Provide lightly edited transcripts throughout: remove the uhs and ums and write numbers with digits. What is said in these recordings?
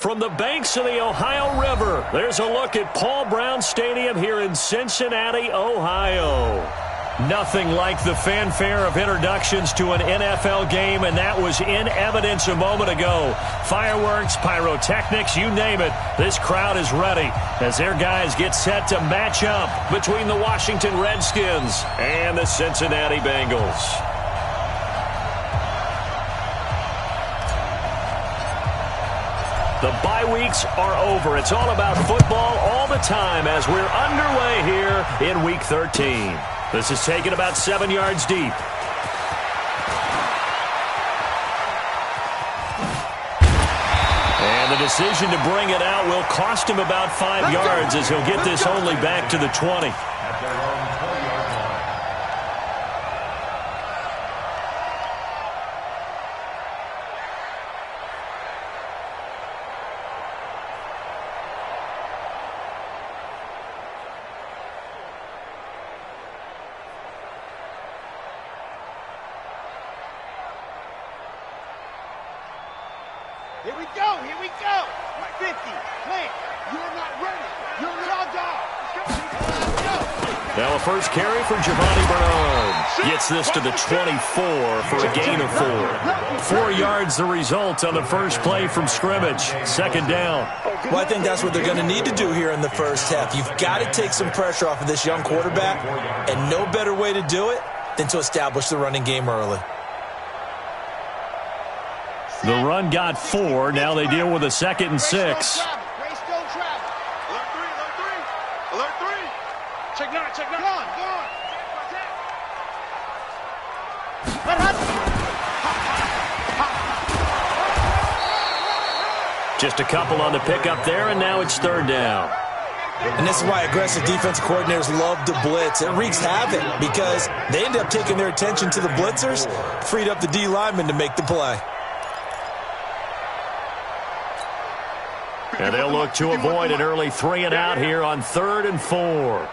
From the banks of the Ohio River, there's a look at Paul Brown Stadium here in Cincinnati, Ohio. Nothing like the fanfare of introductions to an NFL game, and that was in evidence a moment ago. Fireworks, pyrotechnics, you name it. This crowd is ready as their guys get set to match up between the Washington Redskins and the Cincinnati Bengals. The bye weeks are over. It's all about football all the time as we're underway here in Week 13. This is taken about 7 yards deep. And the decision to bring it out will cost him about 5 yards as he'll get this only back to the 20. Here we go, here we go. 50, Lance, you're not ready. You're logged off. Now a first carry for Giovanni Bernard. Gets this to the 24 for a gain of 4. 4 yards the result on the first play from scrimmage. Second down. Well, I think that's what they're going to need to do here in the first half. You've got to take some pressure off of this young quarterback, and no better way to do it than to establish the running game early. The run got 4. Now they deal with a 2nd and 6. Race don't travel. Alert 3. Check 9. Go on. Just a couple on the pickup there, and now it's third down. And this is why aggressive defense coordinators love to blitz. It wreaks havoc because they end up taking their attention to the blitzers, freed up the D lineman to make the play. And they'll look to avoid an early 3 and out here on 3rd and 4.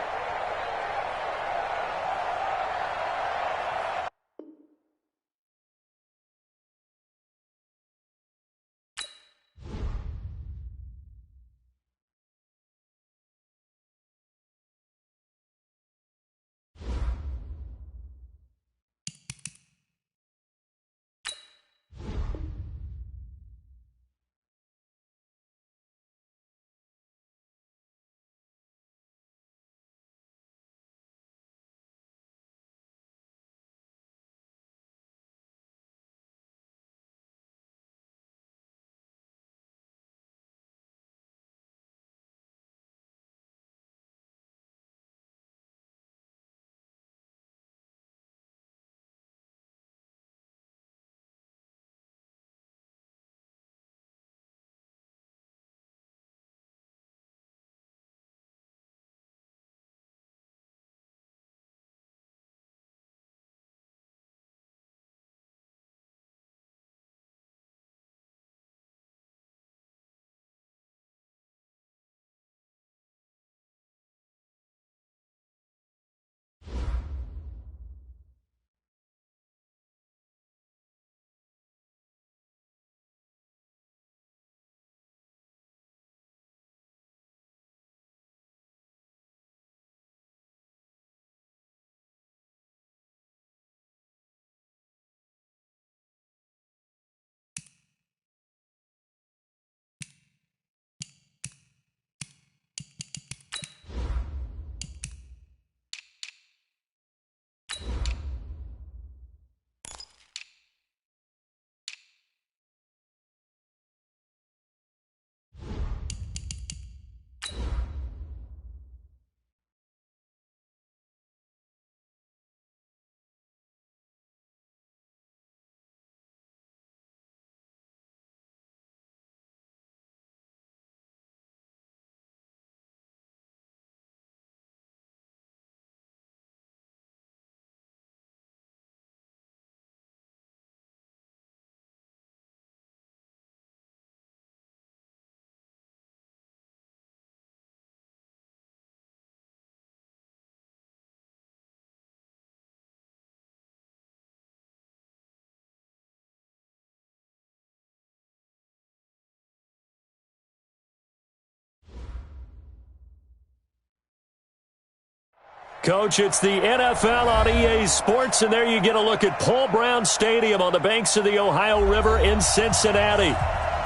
Coach, it's the NFL on EA Sports, and there you get a look at Paul Brown Stadium on the banks of the Ohio River in Cincinnati.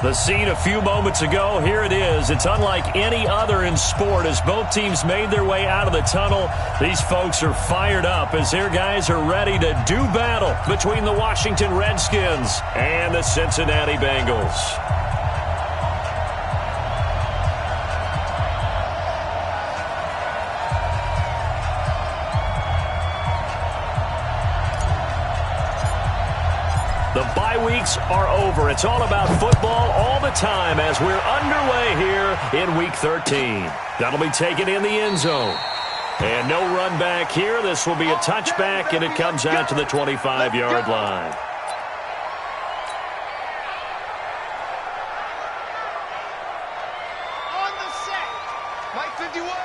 The scene a few moments ago, here it is. It's unlike any other in sport as both teams made their way out of the tunnel. These folks are fired up as their guys are ready to do battle between the Washington Redskins and the Cincinnati Bengals. The bye weeks are over. It's all about football all the time as we're underway here in Week 13. That'll be taken in the end zone. And no run back here. This will be a touchback, and it comes out to the 25-yard line. On the set. Mike 51.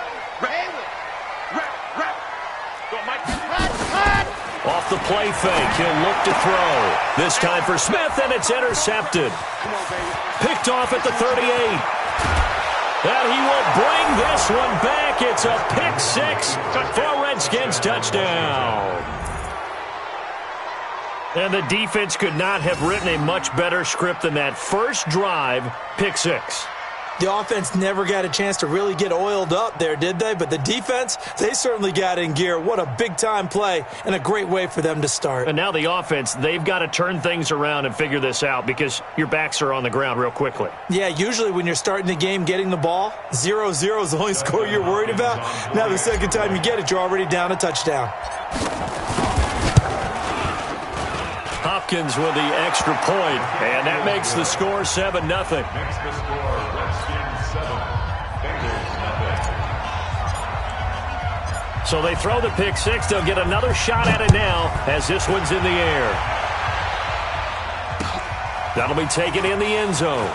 Off the play fake, he'll look to throw. This time for Smith, and it's intercepted. Picked off at the 38. And he will bring this one back. It's a pick six for a Redskins touchdown. And the defense could not have written a much better script than that first drive, pick six. The offense never got a chance to really get oiled up there, did they? But the defense, they certainly got in gear. What a big-time play and a great way for them to start. And now the offense, they've got to turn things around and figure this out because your backs are on the ground real quickly. Yeah, usually when you're starting the game getting the ball, 0-0 is the only score you're worried about. Now the second time you get it, you're already down a touchdown. Hopkins with the extra point, and that makes the score 7-0. Makes the score Redskins 7, Bengals nothing. So they throw the pick six. They'll get another shot at it now as this one's in the air. That'll be taken in the end zone.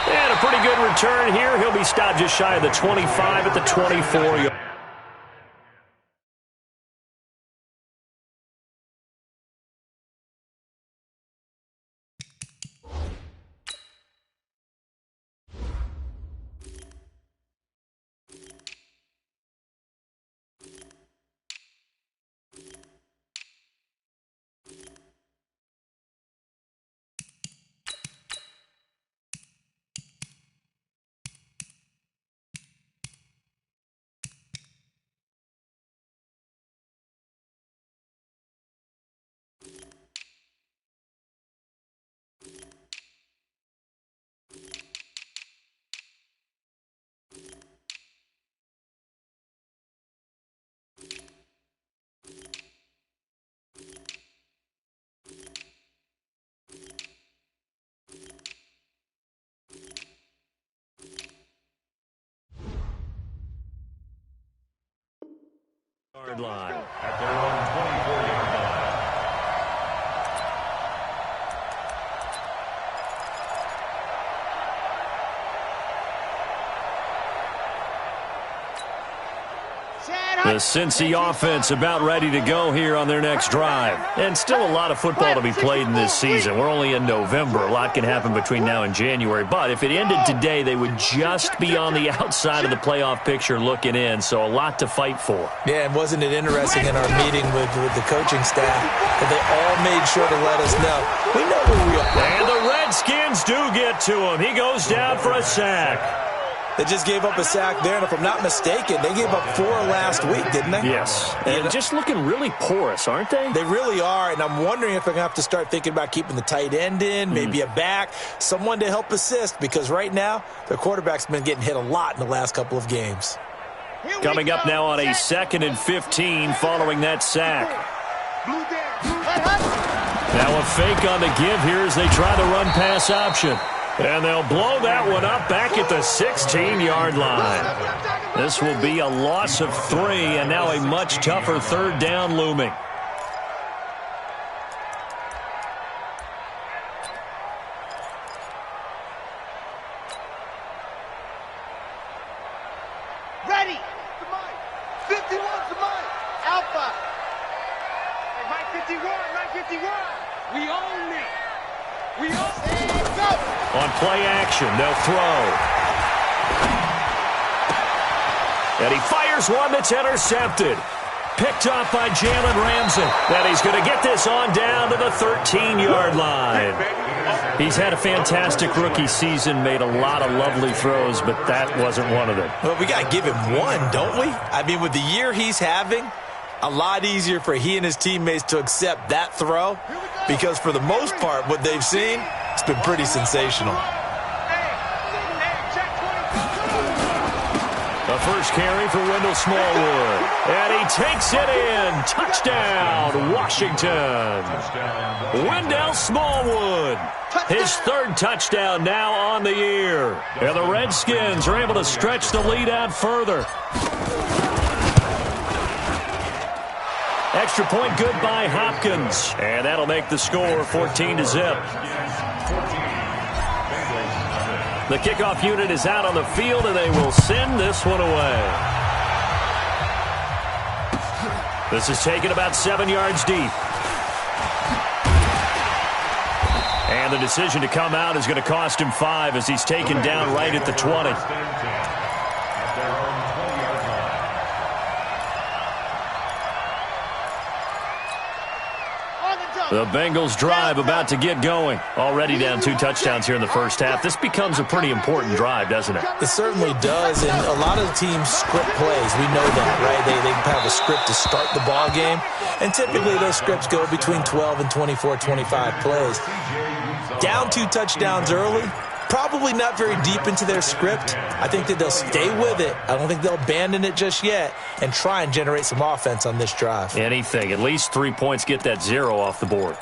And a pretty good return here. He'll be stopped just shy of the 25 at the 24-yard. Line. At their own 24-yard line. The Cincy offense about ready to go here on their next drive. And still a lot of football to be played in this season. We're only in November. A lot can happen between now and January. But if it ended today, they would just be on the outside of the playoff picture looking in. So a lot to fight for. Yeah, and wasn't it interesting in our meeting with the coaching staff that they all made sure to let us know. We know who we are. And the Redskins do get to him. He goes down for a sack. They just gave up a sack there, and if I'm not mistaken, they gave up 4 last week, didn't they? Yes. And just looking really porous, aren't they? They really are, and I'm wondering if they're going to have to start thinking about keeping the tight end in, maybe a back, someone to help assist, because right now, their quarterback's been getting hit a lot in the last couple of games. Coming up now on a 2nd and 15 following that sack. Now a fake on the give here as they try the run-pass option. And they'll blow that one up back at the 16-yard line. This will be a loss of 3, and now a much tougher third down looming. Ready. To Mike. 51 to Mike. Alpha. Hey, Mike 51. Mike 51. We own it. We own it. Go. On play action, they'll throw. And he fires one that's intercepted. Picked off by Jalen Ramsey. And he's going to get this on down to the 13-yard line. He's had a fantastic rookie season, made a lot of lovely throws, but that wasn't one of them. Well, we got to give him one, don't we? I mean, with the year he's having, a lot easier for he and his teammates to accept that throw because for the most part, what they've seen, it's been pretty sensational. The first carry for Wendell Smallwood. And he takes it in. Touchdown, Washington. Wendell Smallwood. His third touchdown now on the year. And the Redskins are able to stretch the lead out further. Extra point good by Hopkins. And that'll make the score 14-0. The kickoff unit is out on the field, and they will send this one away. This is taken about 7 yards deep. And the decision to come out is going to cost him 5 as he's taken down right at the 20. The Bengals drive about to get going. Already down 2 touchdowns here in the first half. This becomes a pretty important drive, doesn't it? It certainly does, and a lot of the teams script plays. We know that, right? They have a script to start the ball game, and typically those scripts go between 12 and 24, 25 plays. Down 2 touchdowns early, probably not very deep into their script. I think that they'll stay with it. I don't think they'll abandon it just yet and try and generate some offense on this drive. Anything. At least 3 points, get that 0 off the board.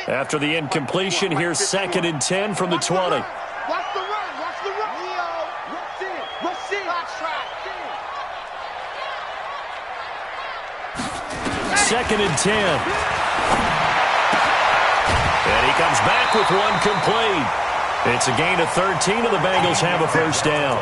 After the incompletion, here's 2nd and 10 from the 20. Watch the run. Watch the run. Rush in. 2nd and 10. And he comes back with one complete. It's a gain of 13, and the Bengals have a first down.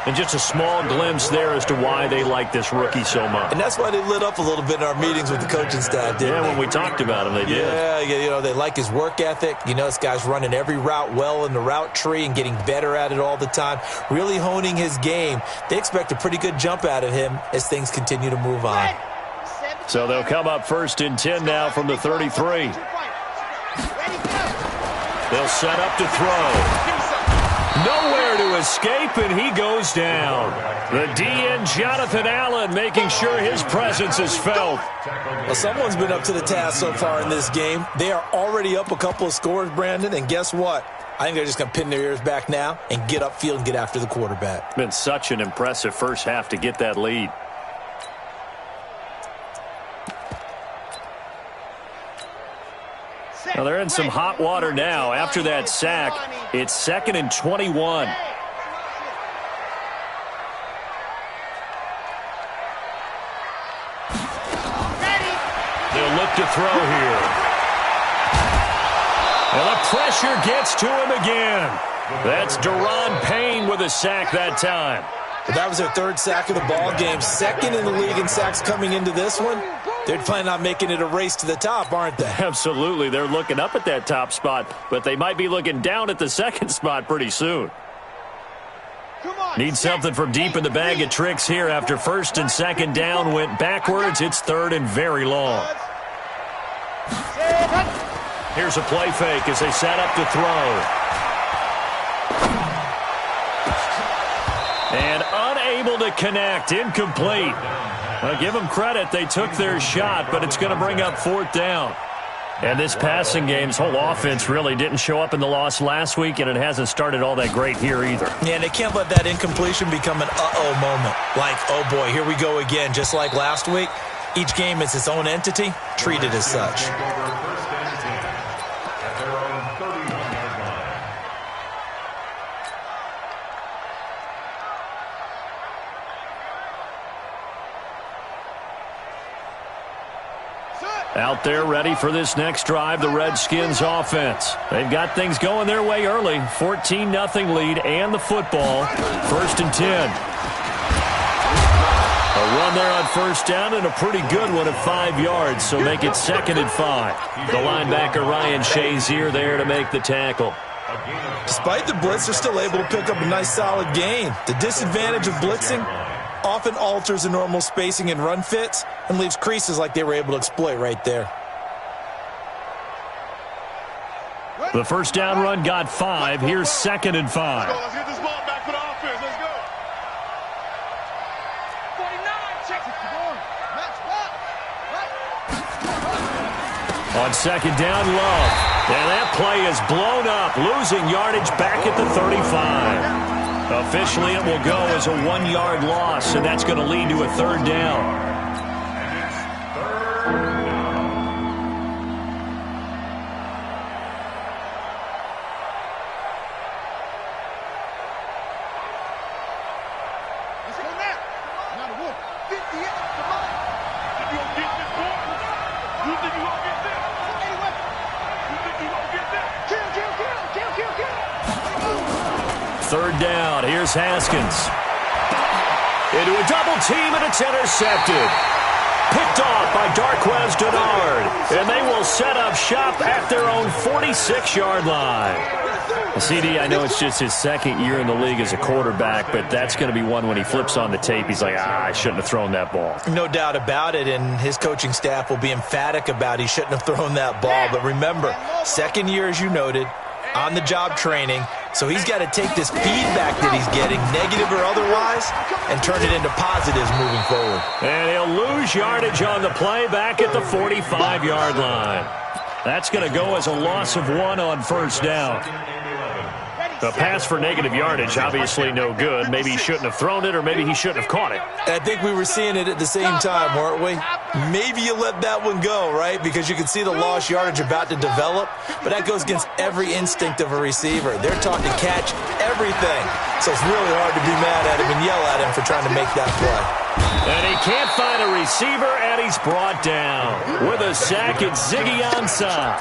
And just a small glimpse there as to why they like this rookie so much. And that's why they lit up a little bit in our meetings with the coaching staff, didn't they? When we talked about him, they did. Yeah, you know, they like his work ethic. You know, this guy's running every route well in the route tree and getting better at it all the time, really honing his game. They expect a pretty good jump out of him as things continue to move on. So they'll come up 1st and 10 now from the 33. They'll set up to throw. Nowhere to escape, and he goes down. The DN, Jonathan Allen, making sure his presence is felt. Well, someone's been up to the task so far in this game. They are already up a couple of scores, Brandon, and guess what? I think they're just going to pin their ears back now and get upfield and get after the quarterback. Been such an impressive first half to get that lead. Now they're in some hot water now. After that sack, it's 2nd and 21. They'll look to throw here. And the pressure gets to him again. That's Daron Payne with a sack that time. Well, that was their 3rd sack of the ball game. 2nd in the league in sacks coming into this one. They're planning on making it a race to the top, aren't they? Absolutely. They're looking up at that top spot, but they might be looking down at the 2nd spot pretty soon. Need something from deep in the bag of tricks here after 1st and 2nd down went backwards. It's 3rd and very long. Here's a play fake as they set up to throw. And unable to connect. Incomplete. Well, give them credit. They took their shot, but it's going to bring up 4th down. And this passing game's whole offense really didn't show up in the loss last week, and it hasn't started all that great here either. Yeah, and they can't let that incompletion become an uh-oh moment. Like, oh boy, here we go again, just like last week. Each game is its own entity, treat it as such. Out there ready for this next drive, the Redskins offense. They've got things going their way early. 14-0 lead and the football. 1st and 10. A run there on 1st down and a pretty good one at 5 yards, so make it 2nd and 5. The linebacker Ryan Shazier there to make the tackle. Despite the blitz, they're still able to pick up a nice solid gain. The disadvantage of blitzing often alters the normal spacing and run fits and leaves creases like they were able to exploit right there. The first down run got 5. Here's 2nd and 5. Let's get this ball back for the offense. Let's go. 49, check it. On 2nd down, Love. And that play is blown up, losing yardage back at the 35. Officially, it will go as a 1-yard loss, and that's going to lead to a 3rd down. Third down. Here's Haskins. Into a double team, and it's intercepted. Picked off by Darquez Denard. And they will set up shop at their own 46-yard line. CD, I know it's just his 2nd year in the league as a quarterback, but that's going to be one when he flips on the tape. He's like, I shouldn't have thrown that ball. No doubt about it, and his coaching staff will be emphatic about he shouldn't have thrown that ball. But remember, 2nd year, as you noted, on-the-job training. So he's got to take this feedback that he's getting, negative or otherwise, and turn it into positives moving forward. And he'll lose yardage on the play back at the 45-yard line. That's going to go as a loss of 1 on 1st down. The pass for negative yardage, obviously no good. Maybe he shouldn't have thrown it, or maybe he shouldn't have caught it. I think we were seeing it at the same time, weren't we? Maybe you let that one go, right? Because you can see the lost yardage about to develop, but that goes against every instinct of a receiver. They're taught to catch everything. So it's really hard to be mad at him and yell at him for trying to make that play. And he can't find a receiver, and he's brought down. With a sack, it's Ziggy Ansah.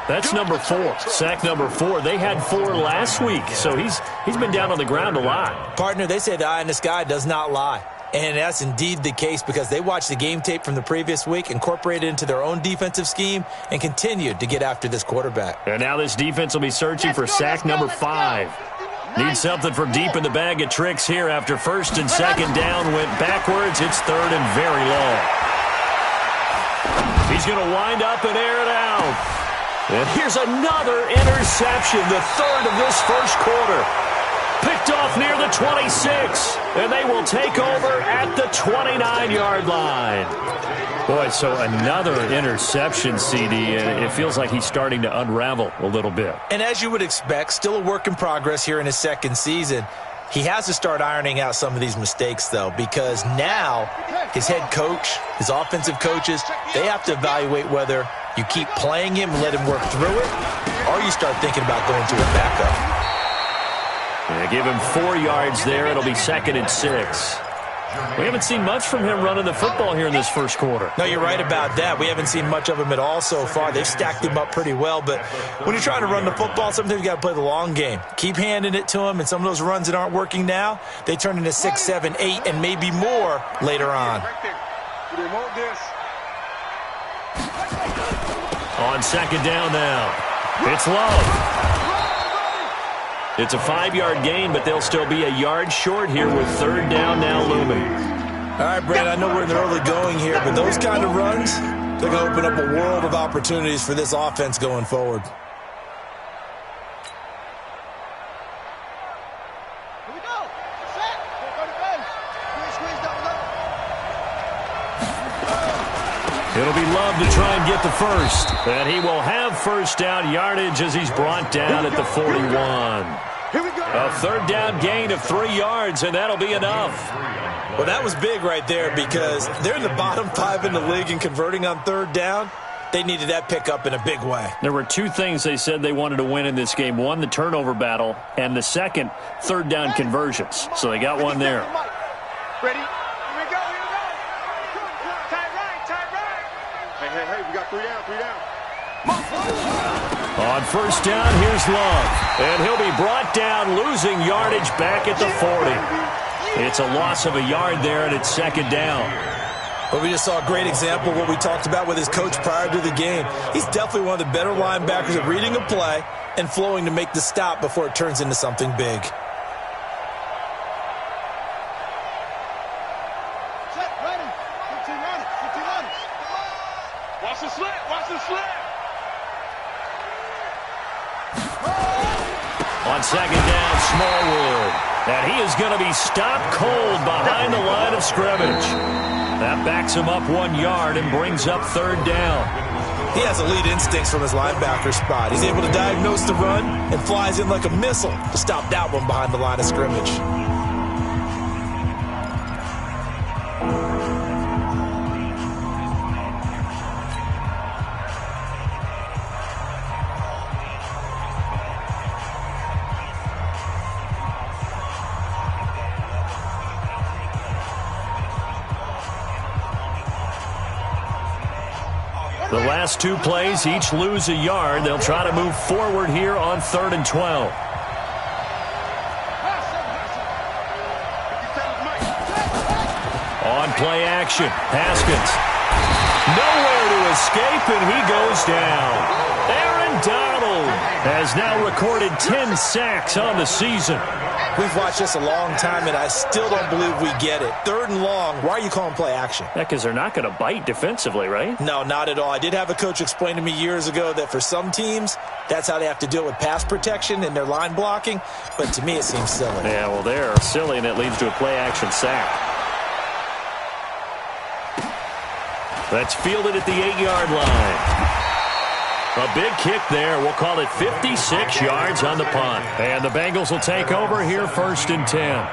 That's number 4. Sack number 4. They had 4 last week, so he's been down on the ground a lot. Partner, they say the eye in the sky does not lie. And that's indeed the case because they watched the game tape from the previous week, incorporated it into their own defensive scheme, and continued to get after this quarterback. And now this defense will be searching for sack number 5. Need something from deep in the bag of tricks here after 1st and 2nd down went backwards. It's 3rd and very low. He's going to wind up and air it out. And here's another interception, the 3rd of this first quarter. Picked off near the 26, and they will take over at the 29-yard line. Boy, so another interception, CD, and it feels like he's starting to unravel a little bit. And as you would expect, still a work in progress here in his 2nd season. He has to start ironing out some of these mistakes, though, because now his head coach, his offensive coaches, they have to evaluate whether you keep playing him and let him work through it, or you start thinking about going to a backup. Yeah, give him 4 yards there. It'll be 2nd and 6. We haven't seen much from him running the football here in this first quarter. No, you're right about that. We haven't seen much of him at all so far. They've stacked him up pretty well, but when you're trying to run the football, sometimes you got to play the long game. Keep handing it to him, and some of those runs that aren't working now, they turn into 6, 7, 8, and maybe more later on. On 2nd down now, it's Love. It's a 5-yard gain, but they'll still be a yard short here with 3rd down now looming. All right, Brad, I know we're in the early going here, but those kind of runs, they're going to open up a world of opportunities for this offense going forward. Here we go. Set. Go to base. Squeeze down the It'll be Love to try and get the first. And he will have 1st down yardage as he's brought down at the 41. Here we go. A 3rd down gain of 3 yards, and that'll be enough. Well, that was big right there because they're in the bottom 5 in the league in converting on 3rd down. They needed that pickup in a big way. There were 2 things they said they wanted to win in this game. 1, the turnover battle, and the second, 3rd down conversions. So they got one there. Ready? Here we go. Here we go. Tight right. Tight right. Hey, we got 3 down. 3 down. On 1st down, here's Love. And he'll be brought down, losing yardage back at the 40. It's a loss of a yard there, and it's 2nd down. Well, we just saw a great example of what we talked about with his coach prior to the game. He's definitely one of the better linebackers at reading a play and flowing to make the stop before it turns into something big. Set, ready. 15 runners. 15 runners. Watch the slip. Watch the slip. On second down, Smallwood. And he is going to be stopped cold behind the line of scrimmage. That backs him up 1 yard and brings up third down. He has elite instincts from his linebacker spot. He's able to diagnose the run and flies in like a missile to stop that one behind the line of scrimmage. The last 2 plays, each lose a yard. They'll try to move forward here on 3rd and 12. On play action, Haskins. Nowhere to escape, and he goes down. Aaron Donald has now recorded 10 sacks on the season. We've watched this a long time, and I still don't believe we get it. 3rd and long, why are you calling play action? Yeah, because they're not going to bite defensively, right? No, not at all. I did have a coach explain to me years ago that for some teams, that's how they have to deal with pass protection and their line blocking. But to me, it seems silly. Yeah, well, they're silly, and it leads to a play action sack. That's fielded at the 8-yard line. A big kick there. We'll call it 56 yards on the punt. And the Bengals will take over here 1st and 10.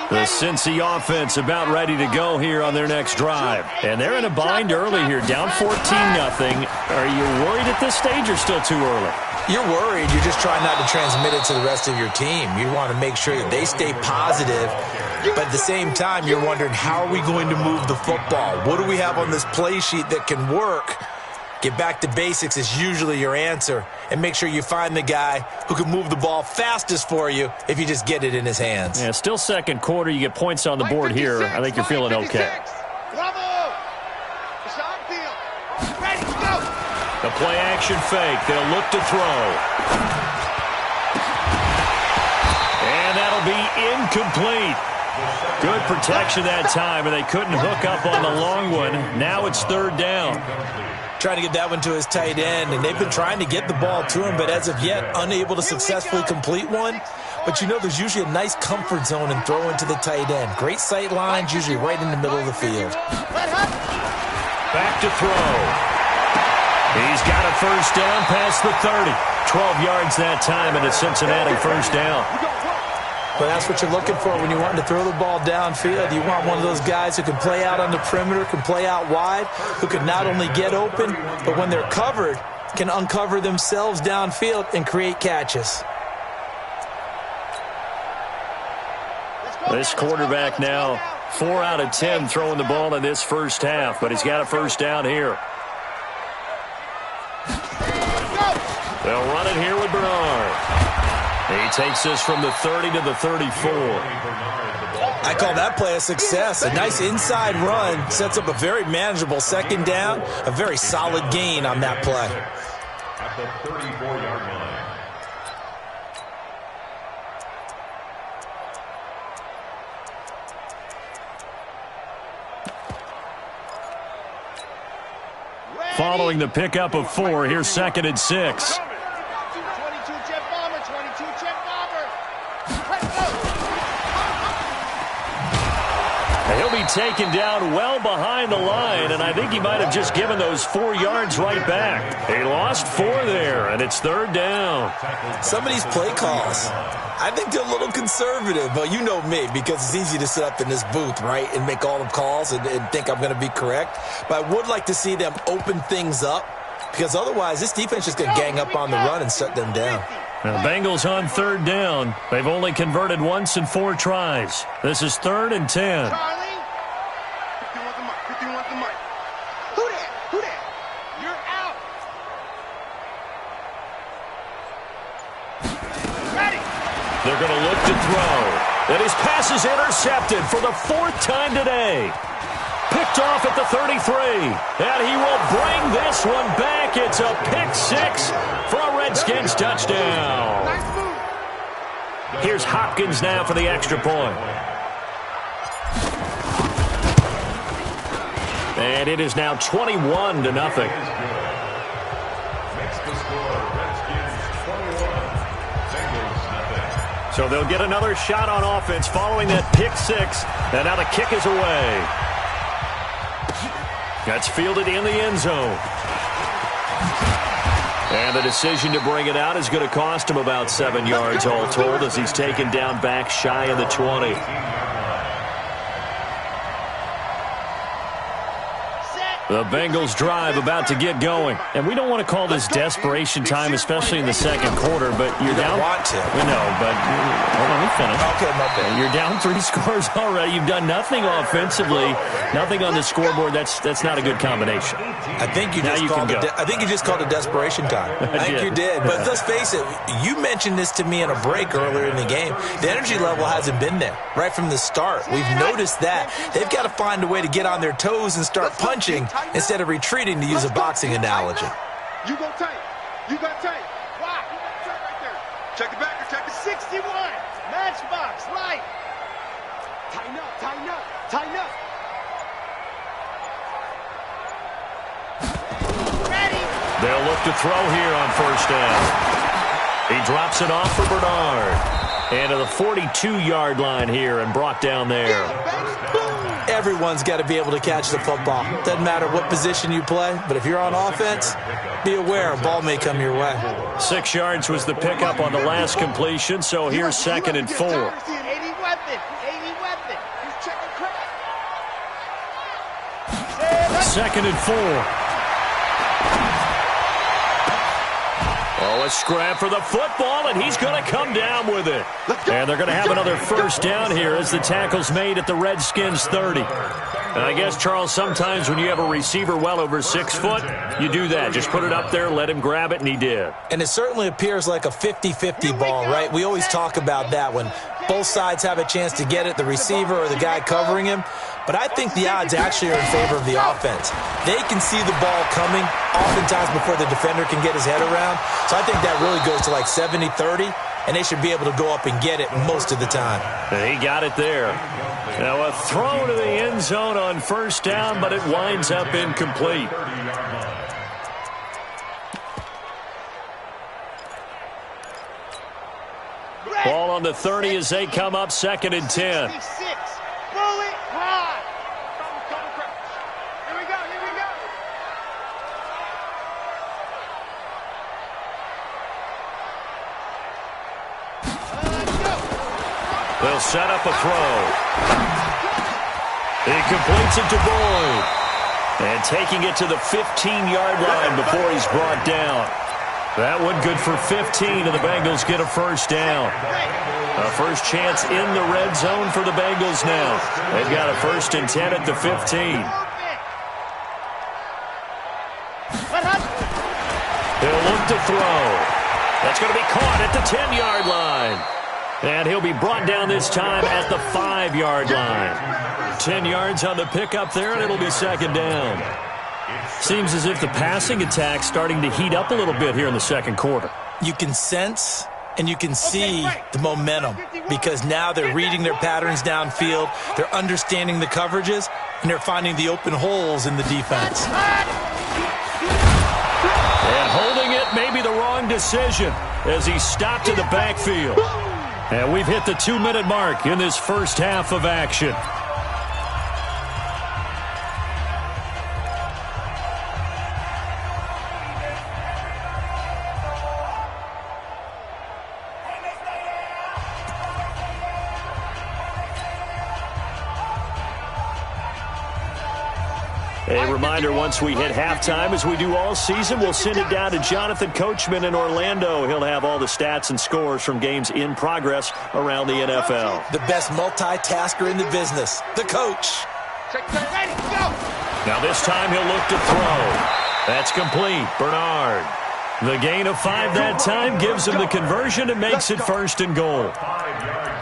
The Cincy offense about ready to go here on their next drive. And they're in a bind early here, down 14-0. Are you worried at this stage or still too early? You're worried. You're just trying not to transmit it to the rest of your team. You want to make sure that they stay positive. But at the same time, you're wondering, how are we going to move the football? What do we have on this play sheet that can work? Get back to basics is usually your answer. And make sure you find the guy who can move the ball fastest for you if you just get it in his hands. Yeah, still second quarter. You get points on the board here. I think you're feeling okay. Bravo! Ready, go! The play action fake. They'll look to throw. And that'll be incomplete. Good protection that time, and they couldn't hook up on the long one. Now it's 3rd down. Trying to get that one to his tight end, and they've been trying to get the ball to him, but as of yet, unable to successfully complete one. But you know, there's usually a nice comfort zone in throwing to the tight end. Great sight lines, usually right in the middle of the field. Back to throw. He's got a 1st down past the 30. 12 yards that time, and it's Cincinnati 1st down. But that's what you're looking for when you want to throw the ball downfield. You want one of those guys who can play out on the perimeter, can play out wide, who can not only get open, but when they're covered, can uncover themselves downfield and create catches. This quarterback now 4 out of 10 throwing the ball in this first half, but he's got a 1st down here. They'll run it here with Bernard. He takes this from the 30 to the 34. I call that play a success. A nice inside run sets up a very manageable 2nd down, a very solid gain on that play. At the 34-yard line. Following the pickup of 4, here's 2nd and 6. 22 jet bomber, 22 jet bomber. Let's go. He'll be taken down well behind the line, and I think he might have just given those 4 yards right back. He lost 4 there, and it's 3rd down. Some of these play calls, I think they're a little conservative, but you know me, because it's easy to sit up in this booth, right, and make all the calls and think I'm going to be correct. But I would like to see them open things up, because otherwise this defense is going to gang up on the run and shut them down. Now, the Bengals on 3rd down. They've only converted once in 4 tries. This is 3rd and 10. Charlie. 51 the mic. 51 the mic. Who that? Who that? You're out. Ready. They're going to look to throw. And his pass is intercepted for the 4th time today. Picked picked off at the 33. And he will bring this one back. It's a pick six for a Redskins touchdown. Here's Hopkins now for the extra point. And it is now 21-0. So they'll get another shot on offense following that pick six. And now the kick is away. That's fielded in the end zone. And the decision to bring it out is going to cost him about 7 yards all told as he's taken down back shy of the 20. The Bengals drive about to get going. And we don't want to call this desperation time, especially in the second quarter, but you're down. You don't want to. No, but hold on, let me finish. Okay, my bad. You're down 3 scores already. You've done nothing offensively, nothing on the scoreboard. That's not a good combination. I think you just called it desperation time. I think you did. But let's face it, you mentioned this to me in a break earlier in the game. The energy level hasn't been there right from the start. We've noticed that. They've got to find a way to get on their toes and start punching instead of retreating, to use a boxing analogy. You go tight. You got tight. Wow. You got tight right there. Check the back. Check the 61. Matchbox. Right. Tighten up. Tighten up. Tighten up. Ready. They'll look to throw here on first down. He drops it off for Bernard. And to the 42-yard line here and brought down there. Everyone's got to be able to catch the football. Doesn't matter what position you play, but if you're on offense, be aware a ball may come your way. 6 yards was the pickup on the last completion, so here's 2nd and 4. 80 weapon. 80 weapon. He's checking crack. 2nd and 4. Oh, a scrap for the football, and he's going to come down with it. And they're going to have another first down here as the tackle's made at the Redskins 30. And I guess, Charles, sometimes when you have a receiver well over 6 foot, you do that. Just put it up there, let him grab it, and he did. And it certainly appears like a 50-50 ball, right? We always talk about that when both sides have a chance to get it, the receiver or the guy covering him. But I think the odds actually are in favor of the offense. They can see the ball coming oftentimes before the defender can get his head around. So I think that really goes to like 70-30, and they should be able to go up and get it most of the time. He got it there. Now a throw to the end zone on first down, but it winds up incomplete. Ball on the 30 as they come up 2nd and 10. Bullet high. Here we go. Here we go. They'll set up a throw. He completes it to Boyd. And taking it to the 15-yard line before he's brought down. That one good for 15, and the Bengals get a first down. A first chance in the red zone for the Bengals now. They've got a 1st and 10 at the 15. He'll look to throw. That's going to be caught at the 10-yard line. And he'll be brought down this time at the 5-yard line. 10 yards on the pickup there, and it'll be 2nd down. Seems as if the passing attack's starting to heat up a little bit here in the second quarter. You can sense and you can see the momentum because now they're reading their patterns downfield, they're understanding the coverages, and they're finding the open holes in the defense. And holding it may be the wrong decision as he stopped in the backfield. And we've hit the 2-minute mark in this first half of action. A reminder, once we hit halftime, as we do all season, we'll send it down to Jonathan Coachman in Orlando. He'll have all the stats and scores from games in progress around the NFL. The best multitasker in the business, the coach. Ready, go! Now this time he'll look to throw. That's complete. Bernard. The gain of 5 that time gives him the conversion and makes it 1st and goal.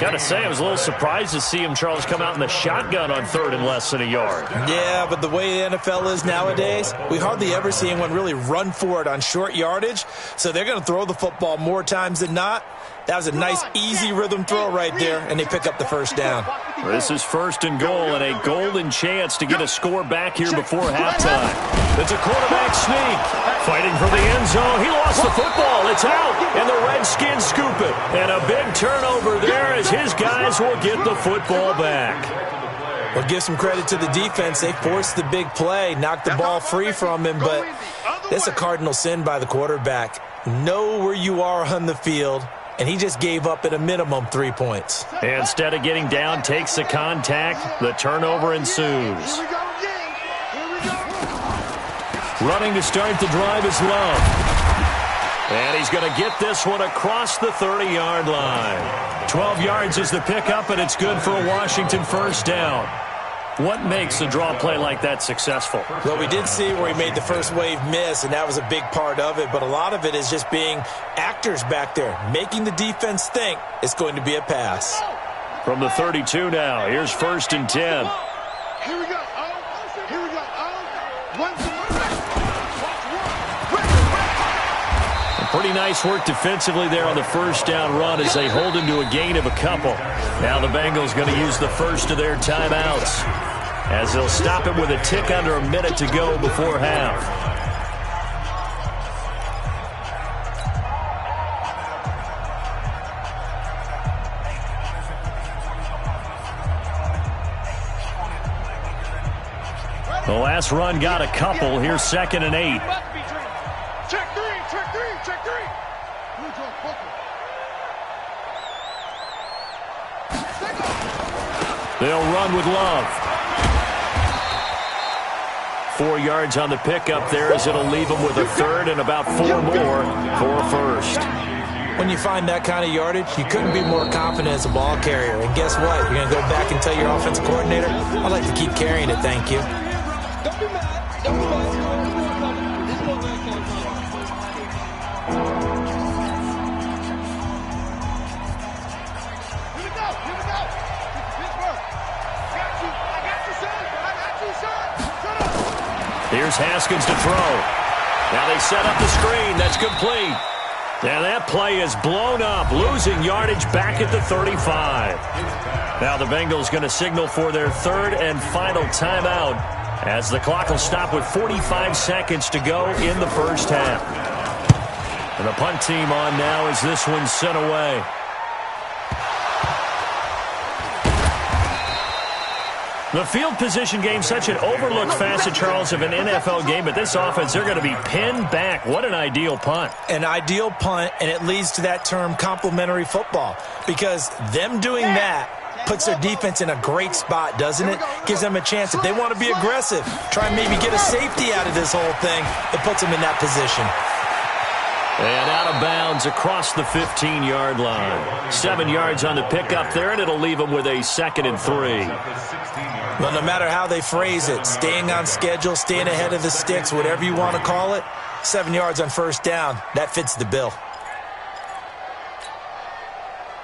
Got to say, I was a little surprised to see him, Charles, come out in the shotgun on 3rd and less than a yard. Yeah, but the way the NFL is nowadays, we hardly ever see anyone really run for it on short yardage, so they're going to throw the football more times than not. That was a nice, easy rhythm throw right there, and they pick up the 1st down. This is 1st and goal and a golden chance to get a score back here before halftime. It's a quarterback sneak. Fighting for the end zone. He lost the football. It's out, and the Redskins scoop it. And a big turnover there as his guys will get the football back. Well, give some credit to the defense. They forced the big play, knocked the ball free from him, but that's a cardinal sin by the quarterback. Know where you are on the field, and he just gave up at a minimum 3 points. Instead of getting down, takes the contact. The turnover ensues. Running to start the drive is Love. And he's going to get this one across the 30-yard line. 12 yards is the pickup, and it's good for a Washington 1st down. What makes a draw play like that successful? Well, we did see where he made the first wave miss, and that was a big part of it. But a lot of it is just being actors back there, making the defense think it's going to be a pass. From the 32 now, here's 1st and 10. Here we go. Here we go. Pretty nice work defensively there on the 1st down run as they hold him to a gain of a couple. Now the Bengals going to use the first of their timeouts as they'll stop him with a tick under a minute to go before half. The last run got a couple. Here's 2nd and 8. Check three. They'll run with Love. 4 yards on the pickup there as it'll leave them with a 3rd and about 4 more for a 1st. When you find that kind of yardage, you couldn't be more confident as a ball carrier. And guess what? You're going to go back and tell your offensive coordinator, I'd like to keep carrying it, thank you. Don't be mad. Don't be mad. Here's Haskins to throw. Now they set up the screen. That's complete. And that play is blown up, losing yardage back at the 35. Now the Bengals going to signal for their 3rd and final timeout as the clock will stop with 45 seconds to go in the 1st half. And the punt team on now as this one's sent away. The field position game, such an overlooked facet, Charles, of an NFL game, but this offense, they're going to be pinned back. What an ideal punt. An ideal punt, and it leads to that term complementary football, because them doing that puts their defense in a great spot, doesn't it? Gives them a chance. If they want to be aggressive, try and maybe get a safety out of this whole thing, it puts them in that position. And out of bounds across the 15-yard line. 7 yards on the pickup there, and it'll leave them with a 2nd and 3. Well, no matter how they phrase it, staying on schedule, staying ahead of the sticks, whatever you want to call it, 7 yards on 1st down, that fits the bill.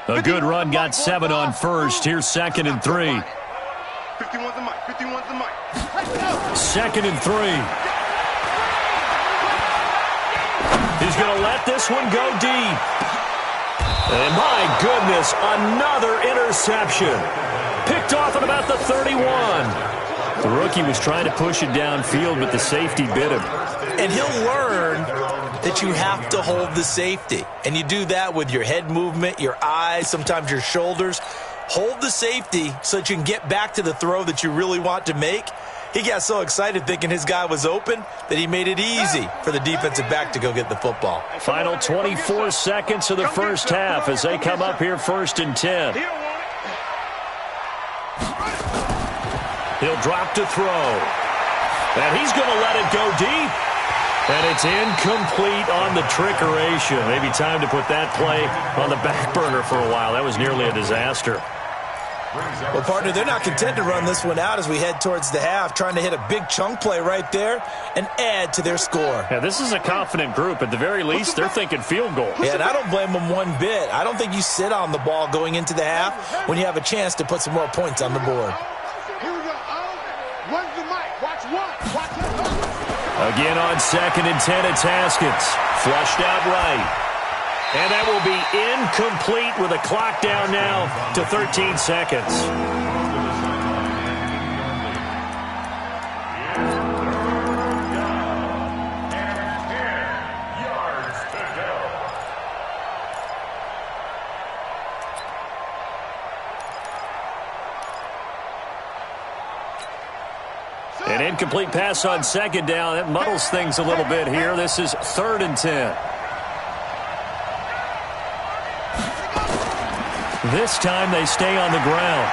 A good run got 7 on 1st. Here's 2nd and 3. 51's the mic. 51's the mic. 2nd and 3. He's going to let this one go deep. And my goodness, another interception. Picked off at about the 31. The rookie was trying to push it downfield, but the safety bit him. And he'll learn that you have to hold the safety. And you do that with your head movement, your eyes, sometimes your shoulders. Hold the safety so that you can get back to the throw that you really want to make. He got so excited thinking his guy was open that he made it easy for the defensive back to go get the football. Final 24 seconds of the 1st half as they come up here 1st and 10. He'll drop to throw. And he's going to let it go deep. And it's incomplete on the trickeration. Maybe time to put that play on the back burner for a while. That was nearly a disaster. Well, partner, they're not content to run this one out as we head towards the half, trying to hit a big chunk play right there and add to their score. Yeah, this is a confident group. At the very least, they're thinking field goal. Yeah, and I don't blame them one bit. I don't think you sit on the ball going into the half when you have a chance to put some more points on the board. Here we go. One's the mic. Watch one. Watch one. Again on 2nd and 10, it's Haskins. Flushed out right. And that will be incomplete with a clock down now to 13 seconds. An incomplete pass on 2nd down. That muddles things a little bit here. This is 3rd and 10. This time they stay on the ground.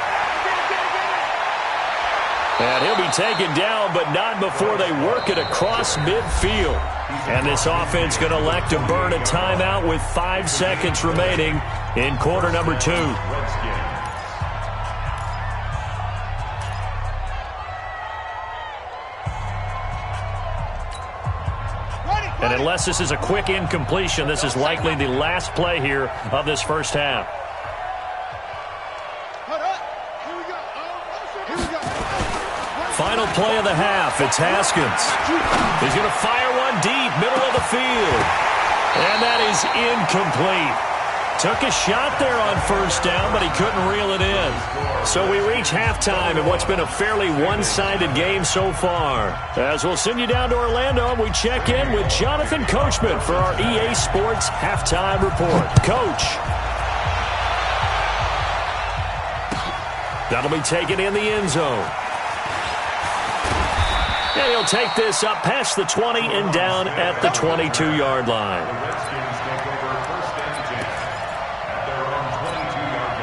And he'll be taken down, but not before they work it across midfield. And this offense going to elect to burn a timeout with 5 seconds remaining in quarter number 2. And unless this is a quick incompletion, this is likely the last play here of this first half. Final play of the half. It's Haskins. He's going to fire one deep, middle of the field. And that is incomplete. Took a shot there on 1st down, but he couldn't reel it in. So we reach halftime in what's been a fairly one-sided game so far. As we'll send you down to Orlando, we check in with Jonathan Coachman for our EA Sports Halftime Report. Coach. That'll be taken in the end zone. And he'll take this up past the 20 and down at the 22-yard line. The Redskins take over 1st and 10 at their own 22-yard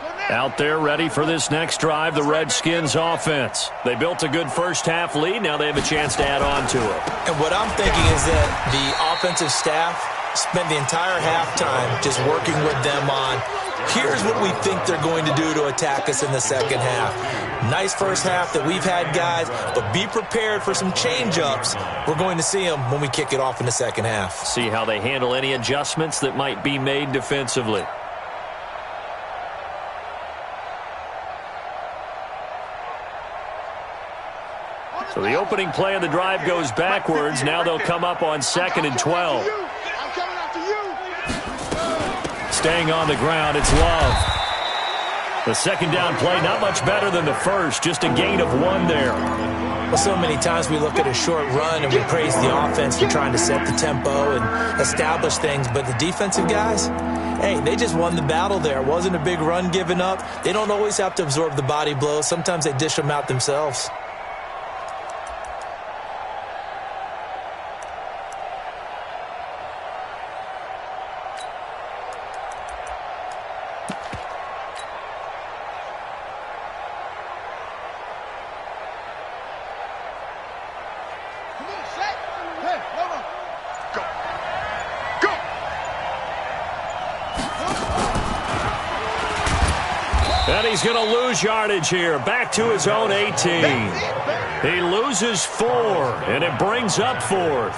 line. Out there ready for this next drive, the Redskins offense. They built a good first half lead. Now they have a chance to add on to it. And what I'm thinking is that the offensive staff spent the entire halftime just working with them on, here's what we think they're going to do to attack us in the second half. Nice first half that we've had, guys, but be prepared for some change-ups. We're going to see them when we kick it off in the second half. See how they handle any adjustments that might be made defensively. So the opening play of the drive goes backwards. Now they'll come up on 2nd and 12. Staying on the ground, it's Love. The 2nd down play, not much better than the first. Just a gain of 1 there. Well, so many times we look at a short run and we praise the offense for trying to set the tempo and establish things. But the defensive guys, hey, they just won the battle there. It wasn't a big run given up. They don't always have to absorb the body blows. Sometimes they dish them out themselves. And he's going to lose yardage here. Back to his own 18. He loses 4, and it brings up 4th.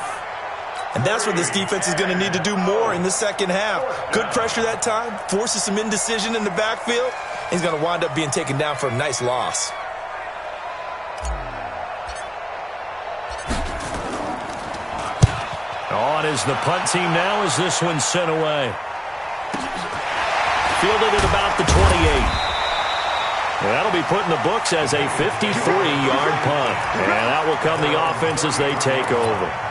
And that's what this defense is going to need to do more in the second half. Good pressure that time, forces some indecision in the backfield. He's going to wind up being taken down for a nice loss. On is the punt team now as this one's sent away. Fielded at about the 28. That'll be put in the books as a 53-yard punt. And that will come the offense as they take over.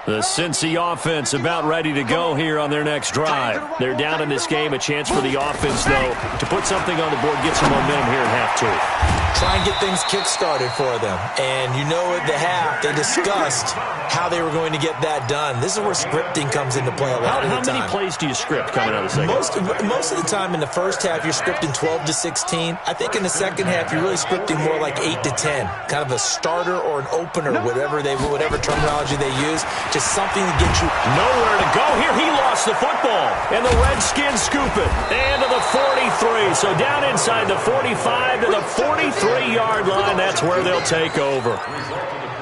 The Cincy offense about ready to go here on their next drive. They're down in this game. A chance for the offense, though, to put something on the board, get some momentum here at half 2. try and get things kick-started for them. And you know at the half, they discussed how they were going to get that done. This is where scripting comes into play a lot of the time. How many plays do you script coming out of the second? Most of the time in the first half, you're scripting 12 to 16. I think in the second half, you're really scripting more like 8 to 10. Kind of a starter or an opener, whatever terminology they use. Just something to get you nowhere to go here. He lost the football, and the Redskins scoop it. And to the 43. So down inside the 45 to the 43-yard line. That's where they'll take over.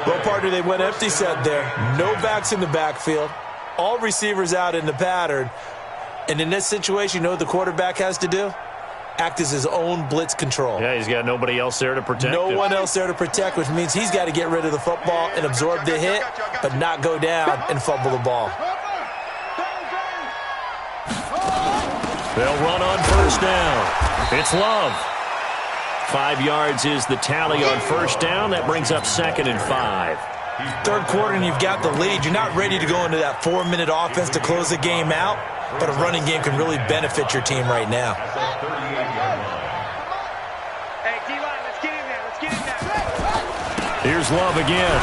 Well, partner, they went empty set there. No backs in the backfield. All receivers out in the pattern. And in this situation, you know what the quarterback has to do? Act as his own blitz control. Yeah, he's got nobody else there to protect him. No one else there to protect, which means he's got to get rid of the football and absorb the hit, but not go down and fumble the ball. They'll run on first down. It's Love. 5 yards is the tally on first down. That brings up 2nd and 5. Third quarter and you've got the lead. You're not ready to go into that 4-minute offense to close the game out, but a running game can really benefit your team right now. Hey, D-line, let's get in there. Let's get in there. Here's Love again.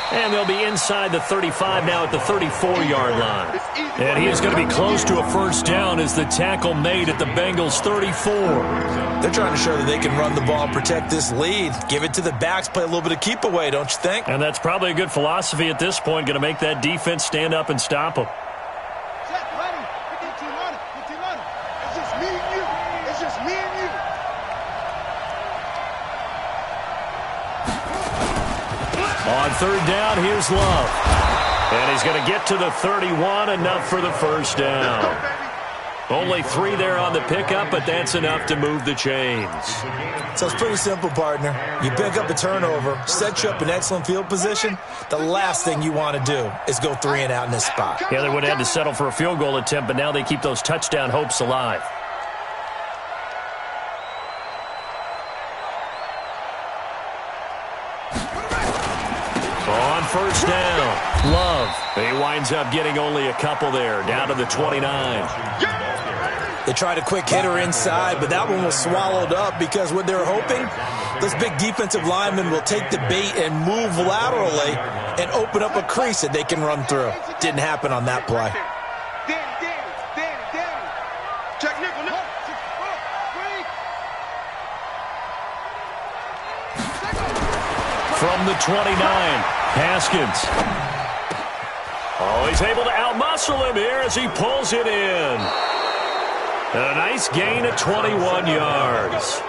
And they'll be inside the 35 now at the 34-yard line. And he is going to be close to a first down as the tackle made at the Bengals' 34. They're trying to show that they can run the ball and protect this lead. Give it to the backs, play a little bit of keep away, don't you think? And that's probably a good philosophy at this point, going to make that defense stand up and stop them. It's just me and you. It's just me and you. On third down, here's Love. And he's going to get to the 31, enough for the first down. Only 3 there on the pickup, but that's enough to move the chains. So it's pretty simple, partner. You pick up a turnover, set you up in excellent field position. The last thing you want to do is go 3 and out in this spot. Yeah, they would have had to settle for a field goal attempt, but now they keep those touchdown hopes alive. On first down, Love. He winds up getting only a couple there, down to the 29. They tried a quick hitter inside, but that one was swallowed up because what they're hoping, this big defensive lineman will take the bait and move laterally and open up a crease that they can run through. Didn't happen on that play. Check nickel, no. From the 29, Haskins. Oh, he's able to outmuscle him here as he pulls it in. A nice gain of 21 yards.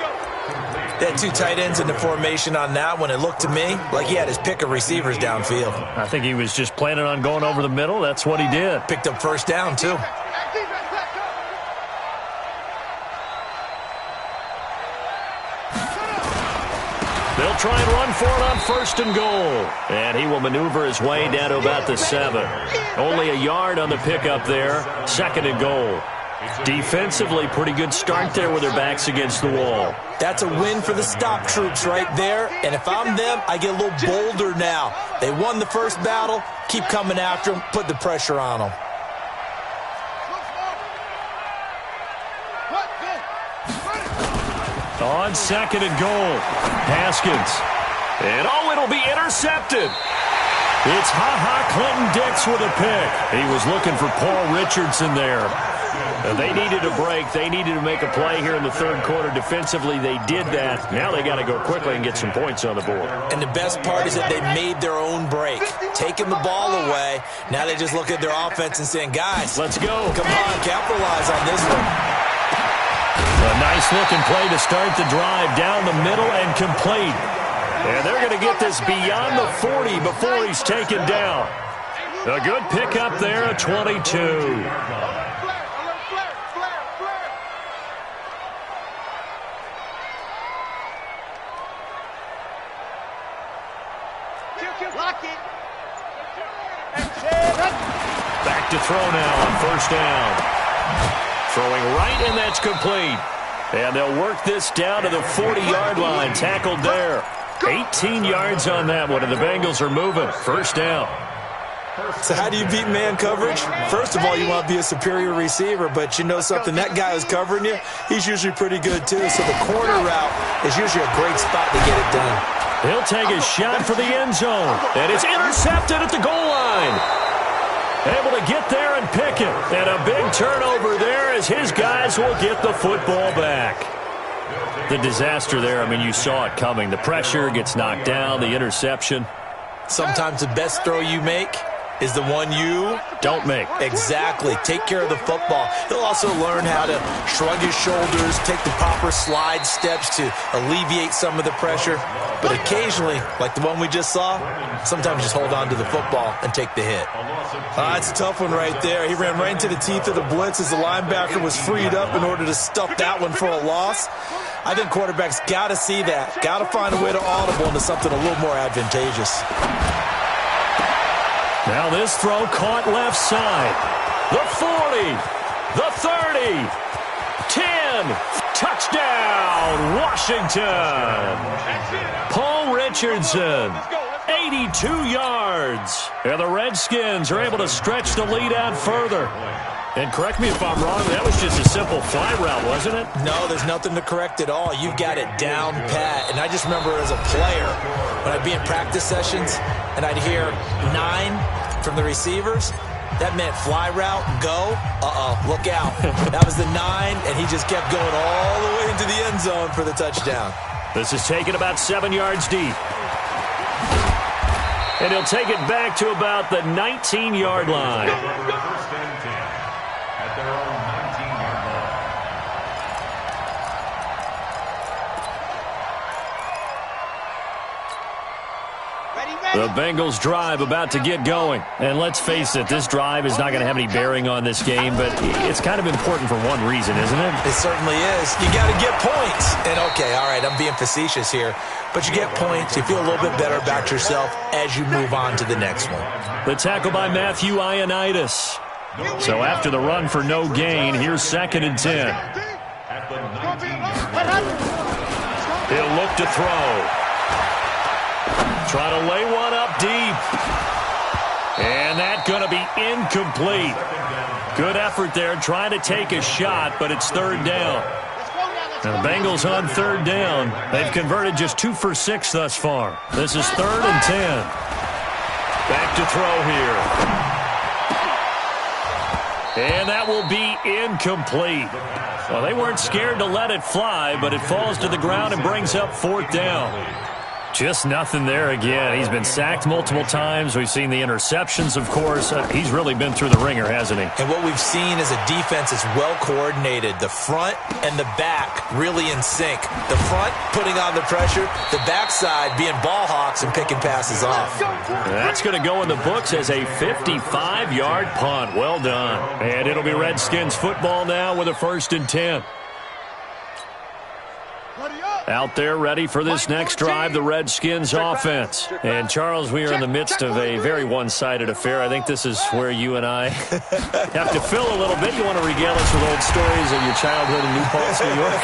They had 2 tight ends in the formation on that one. It looked to me like he had his pick of receivers downfield. I think he was just planning on going over the middle. That's what he did. Picked up first down, too. They'll try and run for it on first and goal. And he will maneuver his way down to about the 7. Only a yard on the pickup there. 2nd and goal. Defensively, pretty good start there with their backs against the wall. That's a win for the stop troops right there. And if I'm them, I get a little bolder now. They won the first battle. Keep coming after them. Put the pressure on them. On 2nd and goal, Haskins. And it'll be intercepted. It's Clinton-Dix with a pick. He was looking for Paul Richardson there. They needed a break. They needed to make a play here in the third quarter. Defensively, they did that. Now they got to go quickly and get some points on the board. And the best part is that they made their own break. Taking the ball away. Now they just look at their offense and saying, guys, let's go. Come on, capitalize on this one. A nice-looking play to start the drive down the middle and complete. And they're going to get this beyond the 40 before he's taken down. A good pickup there at 22. Back to throw now on first down. Throwing right, and that's complete. And they'll work this down to the 40-yard line. Tackled there. 18 yards on that one, and the Bengals are moving. First down. So how do you beat man coverage? First of all, you want to be a superior receiver, but you know something, that guy who's covering you, he's usually pretty good too. So the corner route is usually a great spot to get it done. He'll take a shot for the end zone, and it's intercepted at the goal line. Able to get there and pick it. And a big turnover there as his guys will get the football back. The disaster there, I mean, you saw it coming. The pressure gets knocked down, the interception. Sometimes the best throw you make is the one you don't make. Exactly. Take care of the football. He'll also learn how to shrug his shoulders, take the proper slide steps to alleviate some of the pressure. But occasionally, like the one we just saw, sometimes just hold on to the football and take the hit. That's a tough one right there. He ran right into the teeth of the blitz as the linebacker was freed up in order to stuff that one for a loss. I think quarterbacks got to see that. Got to find a way to audible into something a little more advantageous. Now this throw caught left side. The 40, the 30, 10, touchdown, Washington. Paul Richardson, 82 yards. And the Redskins are able to stretch the lead out further. And correct me if I'm wrong, that was just a simple fly route, wasn't it? No, there's nothing to correct at all. You've got it down pat. And I just remember as a player, when I'd be in practice sessions and I'd hear 9 from the receivers, that meant fly route, go, look out. That was the 9, and he just kept going all the way into the end zone for the touchdown. This is taken about 7 yards deep. And he'll take it back to about the 19-yard line. First and 10 at their own 19-yard line. The Bengals drive about to get going. And let's face it, this drive is not going to have any bearing on this game, but it's kind of important for one reason, isn't it? It certainly is. You got to get points. And okay, all right, I'm being facetious here, but you get points. You feel a little bit better about yourself as you move on to the next one. The tackle by Matthew Ioannidis. So after the run for no gain, here's 2nd and 10. At the 19-yard line. He'll look to throw. Try to lay one up deep. And that's going to be incomplete. Good effort there trying to take a shot, but it's 3rd down. Now the Bengals on 3rd down. They've converted just 2 for 6 thus far. This is 3rd and 10. Back to throw here. And that will be incomplete. Well, they weren't scared to let it fly, but it falls to the ground and brings up 4th down. Just nothing there again. He's been sacked multiple times. We've seen the interceptions, of course. He's really been through the ringer, hasn't he? And what we've seen is a defense that's well coordinated. The front and the back really in sync. The front putting on the pressure. The backside being ball hawks and picking passes off. That's going to go in the books as a 55-yard punt. Well done. And it'll be Redskins football now with a 1st and 10. Out there ready for this next drive, the Redskins offense. And, Charles, we are in the midst of a very one-sided affair. I think this is where you and I have to fill a little bit. You want to regale us with old stories of your childhood in New Paltz, New York?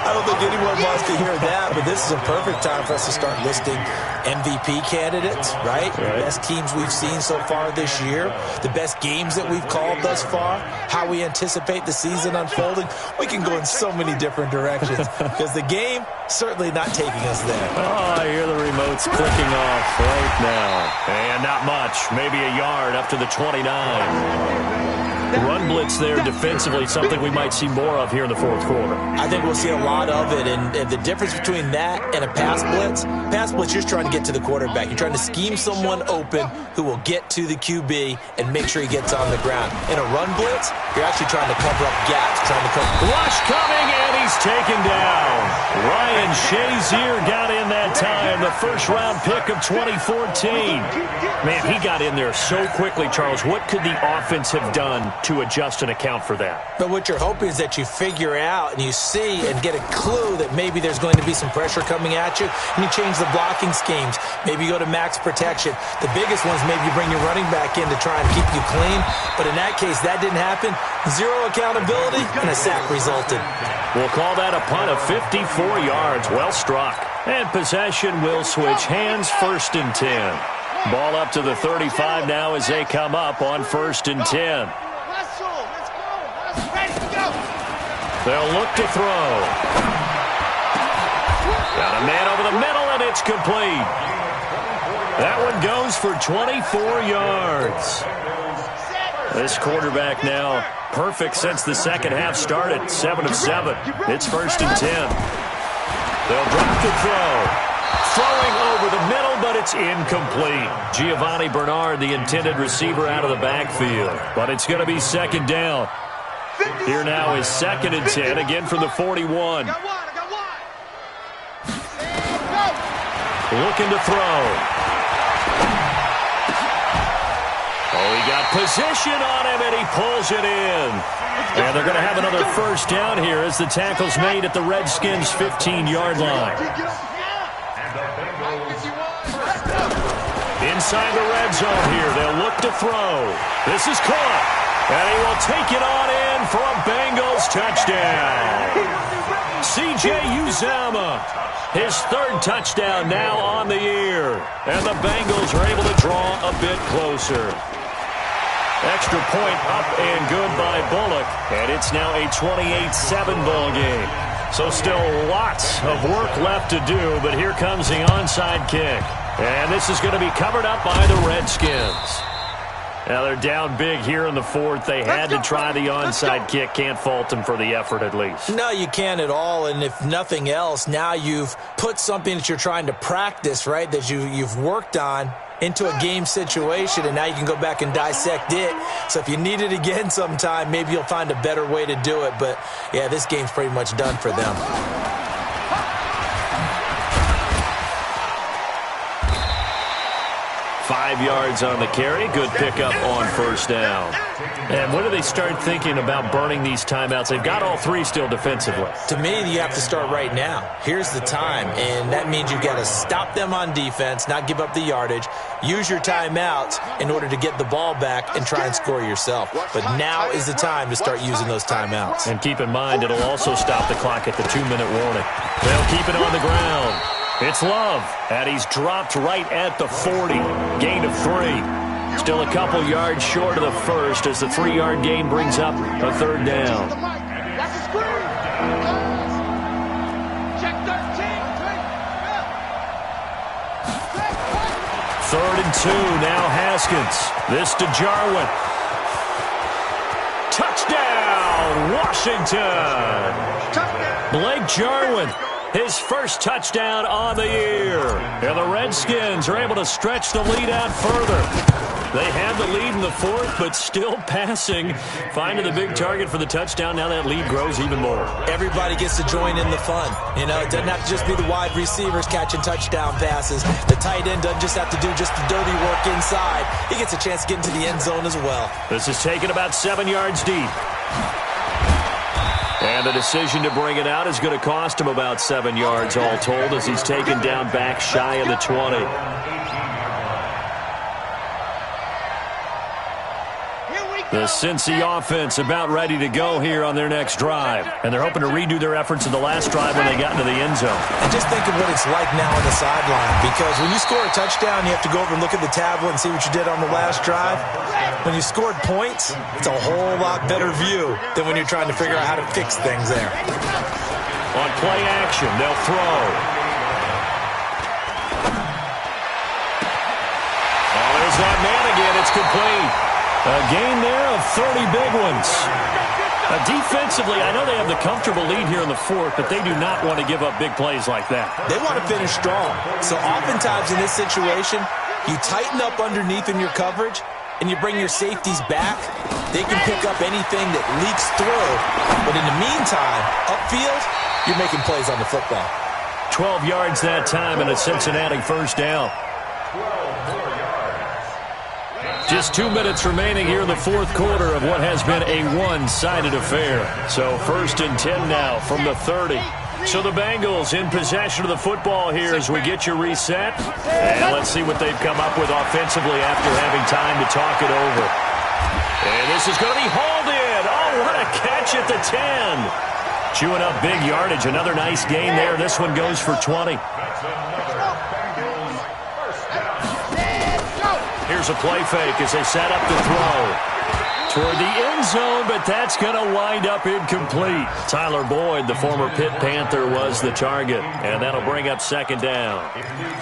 I don't think anyone wants to hear that, but this is a perfect time for us to start listing MVP candidates, right? The best teams we've seen so far this year, the best games that we've called thus far, how we anticipate the season unfolding. We can go in so many different directions because the game certainly not taking us there. Oh, I hear the remotes clicking off right now. And not much, maybe a yard up to the 29. Run blitz there defensively, something we might see more of here in the 4th quarter. I think we'll see a lot of it, and the difference between that and a pass blitz, you're just trying to get to the quarterback. You're trying to scheme someone open who will get to the QB and make sure he gets on the ground. In a run blitz, you're actually trying to cover up gaps, trying to cover. Rush coming, and he's taken down. Ryan Shazier got in that time, the 1st-round pick of 2014. Man, he got in there so quickly, Charles. What could the offense have done to adjust and account for that? But what you're hoping is that you figure out and you see and get a clue that maybe there's going to be some pressure coming at you, and you change the blocking schemes. Maybe you go to max protection. The biggest ones, maybe you bring your running back in to try and keep you clean. But in that case, that didn't happen. 0 accountability, and a sack resulted. We'll call that a punt of 54 yards. Well struck. And possession will switch hands, 1st and 10. Ball up to the 35 now as they come up on 1st and 10. They'll look to throw. Got a man over the middle, and it's complete. That one goes for 24 yards. This quarterback now perfect since the second half started. 7 of 7. It's 1st and 10. They'll drop the throw. Throwing over the middle, but it's incomplete. Giovanni Bernard, the intended receiver, out of the backfield. But it's going to be 2nd down. Here now is 2nd and 10, again from the 41. Looking to throw. Oh, he got position on him, and he pulls it in. And they're going to have another 1st down here as the tackle's made at the Redskins' 15-yard line. Inside the red zone here, they'll look to throw. This is caught, and he will take it on in for a Bengals touchdown. C.J. Uzomah, his 3rd touchdown now on the year, and the Bengals are able to draw a bit closer. Extra point up and good by Bullock, and it's now a 28-7 ball game. So still lots of work left to do, but here comes the onside kick. And this is going to be covered up by the Redskins. Now they're down big here in the 4th. They had to try the onside kick. Can't fault them for the effort at least. No, you can't at all. And if nothing else, now you've put something that you're trying to practice, right, that you've worked on into a game situation, and now you can go back and dissect it. So if you need it again sometime, maybe you'll find a better way to do it. But, yeah, this game's pretty much done for them. 5 yards on the carry. Good pickup on 1st down. And when do they start thinking about burning these timeouts? They've got all 3 still defensively. To me, you have to start right now. Here's the time, and that means you've got to stop them on defense, not give up the yardage, use your timeouts in order to get the ball back and try and score yourself. But now is the time to start using those timeouts. And keep in mind, it'll also stop the clock at the 2-minute warning. They'll keep it on the ground. It's Love, and he's dropped right at the 40. Gain of 3. Still a couple yards short of the 1st as the 3-yard gain brings up a 3rd down. That's a screen. Check 13. 3rd and 2. Now Haskins. This to Jarwin. Touchdown, Washington. Blake Jarwin. His 1st touchdown on the year. And the Redskins are able to stretch the lead out further. They had the lead in the 4th, but still passing. Finding the big target for the touchdown. Now that lead grows even more. Everybody gets to join in the fun. You know, it doesn't have to just be the wide receivers catching touchdown passes. The tight end doesn't just have to do just the dirty work inside. He gets a chance to get into the end zone as well. This is taken about 7 yards deep. And the decision to bring it out is going to cost him about 7 yards all told as he's taken down back shy of the 20. The Cincy offense about ready to go here on their next drive. And they're hoping to redo their efforts in the last drive when they got into the end zone. And just think of what it's like now on the sideline. Because when you score a touchdown, you have to go over and look at the tablet and see what you did on the last drive. When you scored points, it's a whole lot better view than when you're trying to figure out how to fix things there. On play action, they'll throw. Oh, there's that man again. It's complete. A gain there of 30 big ones. Defensively, I know they have the comfortable lead here in the 4th, but they do not want to give up big plays like that. They want to finish strong. So oftentimes in this situation, you tighten up underneath in your coverage, and you bring your safeties back. They can pick up anything that leaks through. But in the meantime, upfield, you're making plays on the football. 12 yards that time and a Cincinnati 1st down. Just 2 minutes remaining here in the 4th quarter of what has been a one-sided affair. So 1st and 10 now from the 30. So the Bengals in possession of the football here as we get you reset. And let's see what they've come up with offensively after having time to talk it over. And this is going to be hauled in. Oh, what a catch at the 10. Chewing up big yardage. Another nice gain there. This one goes for 20. Here's a play fake as they set up the throw. Toward the end zone, but that's going to wind up incomplete. Tyler Boyd, the former Pitt Panther, was the target, and that'll bring up second down.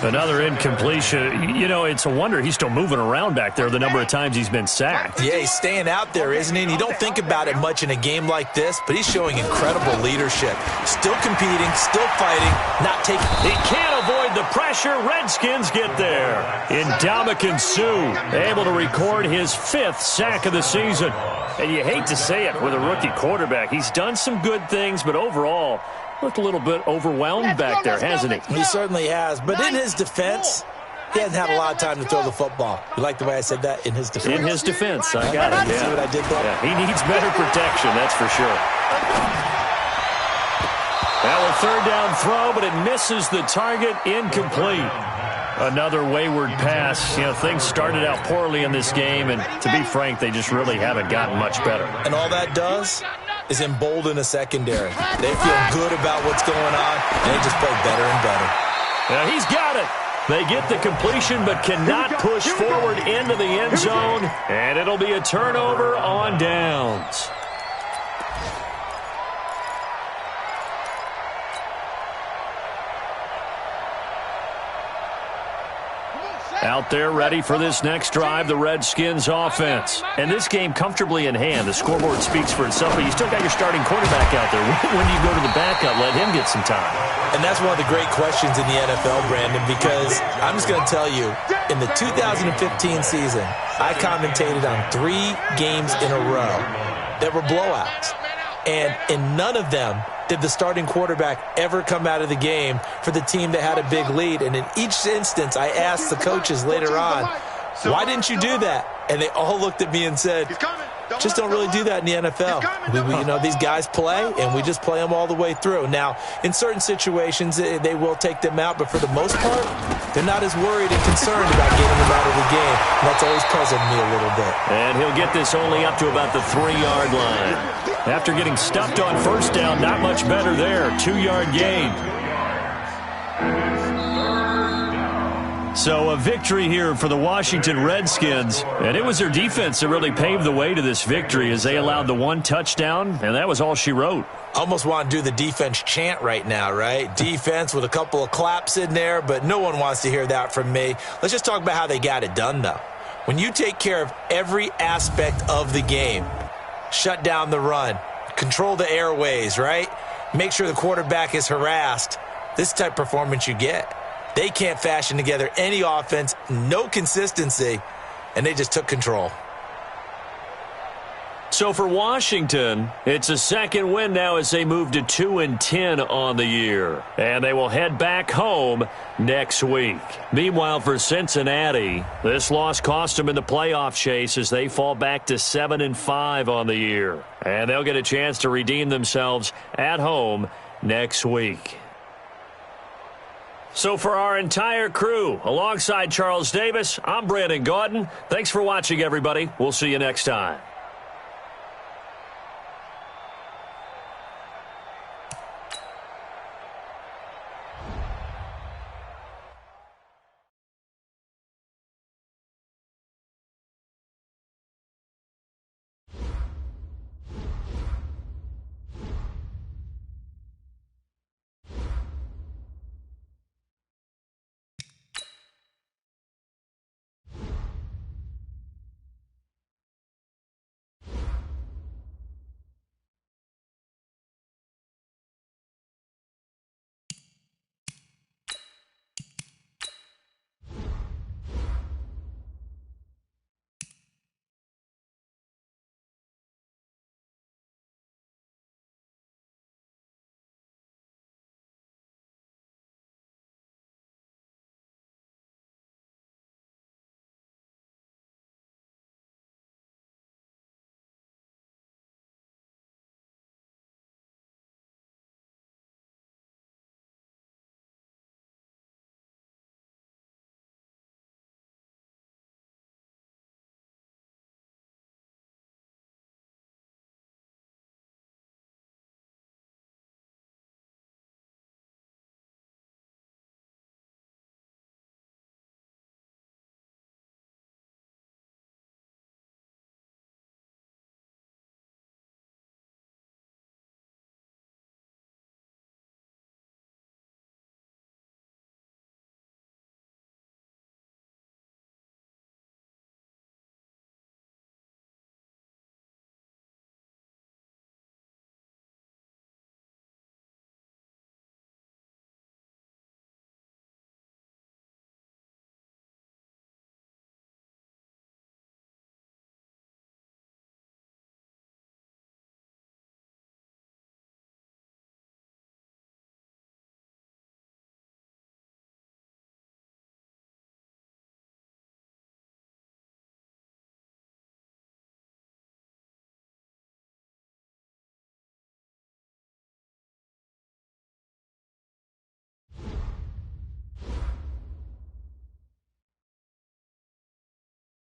Another incompletion. You know, it's a wonder he's still moving around back there the number of times he's been sacked. Yeah, he's staying out there, isn't he? And you don't think about it much in a game like this, but he's showing incredible leadership. Still competing, still fighting, not taking... He can't avoid the pressure. Redskins get there. Ndamukong Suh able to record his 5th sack of the season. And you hate to say it with a rookie quarterback. He's done some good things, but overall, looked a little bit overwhelmed back there, hasn't he? He certainly has. But in his defense, he hasn't had a lot of time to throw the football. You like the way I said that? In his defense? In his defense, I got it. Yeah. See what I did there? Yeah, he needs better protection, that's for sure. Now a third down throw, but it misses the target, incomplete. Another wayward pass. You know, things started out poorly in this game, and to be frank, they just really haven't gotten much better. And all that does is embolden a secondary. They feel good about what's going on, and they just play better and better. Now he's got it. They get the completion, but cannot push forward into the end zone, and it'll be a turnover on downs. Out there ready for this next drive, the Redskins offense. And this game comfortably in hand. The scoreboard speaks for itself, but you still got your starting quarterback out there. When do you go to the backup? Let him get some time. And that's one of the great questions in the NFL, Brandon, because I'm just going to tell you, in the 2015 season, I commentated on 3 games in a row that were blowouts. And in none of them did the starting quarterback ever come out of the game for the team that had a big lead. And in each instance, I asked the coaches later on, why didn't you do that? And they all looked at me and said, just don't really do that in the NFL. You know, these guys play, and we just play them all the way through. Now, in certain situations, they will take them out, but for the most part, they're not as worried and concerned about getting them out of the game. And that's always puzzled me a little bit. And he'll get this only up to about the 3-yard line. After getting stuffed on first down, not much better there. 2-yard gain. So a victory here for the Washington Redskins. And it was their defense that really paved the way to this victory as they allowed the 1 touchdown, and that was all she wrote. Almost want to do the defense chant right now, right? Defense with a couple of claps in there, but no one wants to hear that from me. Let's just talk about how they got it done, though. When you take care of every aspect of the game, shut down the run, control the airways, right? Make sure the quarterback is harassed. This type of performance you get. They can't fashion together any offense, no consistency, and they just took control. So for Washington, it's a second win now as they move to 2-10 on the year. And they will head back home next week. Meanwhile, for Cincinnati, this loss cost them in the playoff chase as they fall back to 7-5 on the year. And they'll get a chance to redeem themselves at home next week. So for our entire crew, alongside Charles Davis, I'm Brandon Gaudin. Thanks for watching, everybody. We'll see you next time.